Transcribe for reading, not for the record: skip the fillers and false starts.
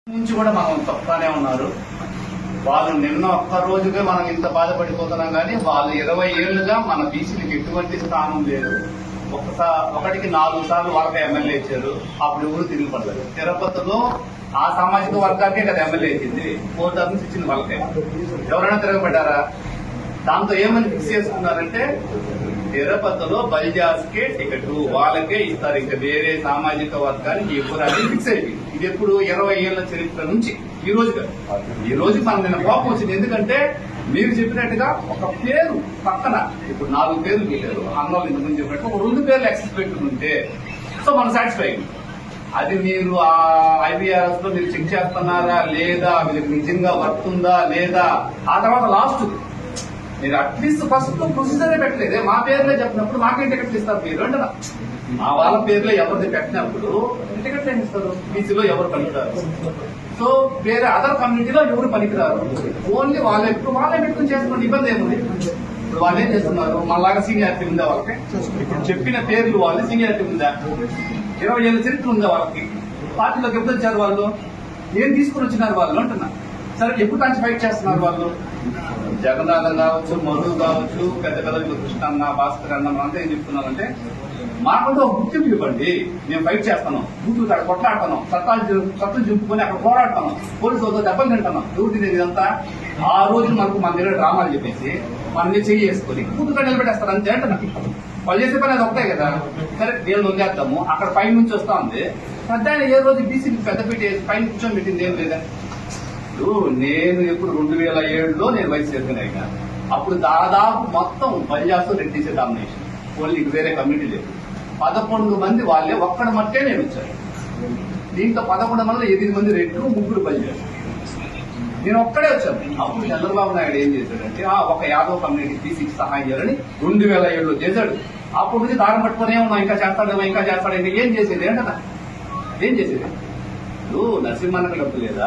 నుంచి కూడా మనం తప్పనే ఉన్నారు. వాళ్ళు నిన్న ఒక్క రోజుగా మనం ఇంత బాధపడిపోతున్నాం కానీ వాళ్ళు 20 ఏళ్లుగా మన బీసీలకు ఎటువంటి స్థానం లేదు. ఒకటికి 4 సార్లు వాళ్ళకి ఎమ్మెల్యే ఇచ్చారు. అప్పుడు ఎవరు తిరిగి పడలేదు. తిరుపతిలో ఆ సామాజిక వర్గానికే కదా ఎమ్మెల్యే ఇచ్చింది. 4 టర్మ్స్ ఇచ్చింది వాళ్ళకే. ఎవరైనా తిరగబడ్డారా? దాంతో ఏమని ఫిక్స్ చేసుకున్నారంటే తిరుపతిలో బలిజాస్కే టికెట్ వాళ్ళకే ఇస్తారు, ఇంకా వేరే సామాజిక వర్గానికి ఎప్పుడు అది ఫిక్స్ అయిపోయింది. ఇది ఎప్పుడు 20 ఏళ్ల చరిత్ర నుంచి ఈ రోజు కాదు. ఈ రోజు మనం నిన్న కోపం వచ్చింది. ఎందుకంటే మీరు చెప్పినట్టుగా ఒక పేరు పక్కన ఇప్పుడు 4 పేర్లు పెట్టారు. అన్నోళ్ళు ఇంతకుముందు చెప్పినట్టు ఒక 2 పేర్లు ఎక్సెస్ పెట్టుకుంటే సో మనం సాటిస్ఫై అయింది. అది మీరు ఆ ఐబీఆర్ఎస్ లో మీరు చెక్ చేస్తున్నారా లేదా, వీళ్ళకి నిజంగా వర్తుందా లేదా, ఆ తర్వాత లాస్ట్ మీరు అట్లీస్ట్ ఫస్ట్ ప్రొసీజరే పెట్టలేదే. మా పేర్లే చెప్పినప్పుడు మాకేం టికెట్లు ఇస్తారు మీరు అంటున్నా. మా వాళ్ళ పేర్లే ఎవరిది పెట్టినప్పుడు టికెట్లు ఏమి ఇస్తారు? బీసీలో ఎవరు పనికిరారు, సో వేరే అదర్ కమ్యూనిటీలో ఎవరు పనికిరారు. ఓన్లీ వాళ్ళే పెట్టుకుని చేసుకోండి, ఇబ్బంది ఏముంది. ఇప్పుడు వాళ్ళు ఏం చేస్తున్నారు? మళ్ళాగా సీనియారిటీ ఉందా వాళ్ళకి? ఇప్పుడు చెప్పిన పేర్లు వాళ్ళు సీనియారిటీ ఉందా? 20 ఏళ్ళ చరిత్ర ఉందా వాళ్ళకి? పార్టీలోకి ఎప్పుడు వచ్చారు వాళ్ళు? ఏం తీసుకుని వచ్చినారు వాళ్ళు అంటున్నా. సరే ఎప్పుడు నుంచి ఫైట్ చేస్తున్నారు వాళ్ళు? జగన్నాథం కావచ్చు, మధు కావచ్చు, పెద్ద పెద్దలు కృష్ణ అన్న, భాస్కర్ అన్న, మనంతా ఏం చెప్తున్నామంటే మాకంటూ ఒక గుర్తింపు ఇవ్వండి. మేము ఫైట్ చేస్తున్నాం, బూతులు కాడ కొట్లాడుతున్నాం, చట్టం చింపుకొని అక్కడ పోరాడుతున్నాం, పోలీసులతో దెబ్బలు తింటున్నాం. ఎవరు తినేది ఇదంతా? ఆ రోజు మనకు మన దగ్గర డ్రామాలు చెప్పేసి మన మీద చెయ్యి వేసుకొని బూతులు కాడ నిలబెట్టేస్తారు అంతే అంటున్నా. వాళ్ళు చేసే పని అది ఒకటే కదా. సరే నేను వదిలేద్దాము, అక్కడ పై నుంచి వస్తా ఉంది. పెద్ద ఏ రోజు బీసీకి పెద్ద పెట్టి పైన కూర్చొని పెట్టింది ఏం లేదా? నేను ఎప్పుడు 2007లో నేను వైస్ చైర్మన్ అయినా. అప్పుడు దాదాపు మొత్తం బలిజాస్తో రెడ్డిసే డామినేషన్, ఓన్లీ వేరే కమ్యూనిటీ లేదు. 11 మంది వాళ్ళే, ఒక్కడి మట్టే నేను వచ్చాను. దీంట్లో 11 మందిలో 8 మంది రెడ్లు, 3 బలిజాస్, నేను ఒక్కడే వచ్చాను. అప్పుడు చంద్రబాబు నాయుడు ఏం చేశాడంటే ఒక యాదవ్ కమ్యూనిటీ బీసీకి సహాయం చేయాలని 2007లో చేశాడు. అప్పుడు నుంచి దారం పట్టుకునే ఉన్నా, ఇంకా చేస్తాడేమో ఇంకా చేస్తాడేమో. ఏం చేసేది ఏంటన్నా? ఏం చేసేది? నరసింహన్నకు డబ్బు లేదా?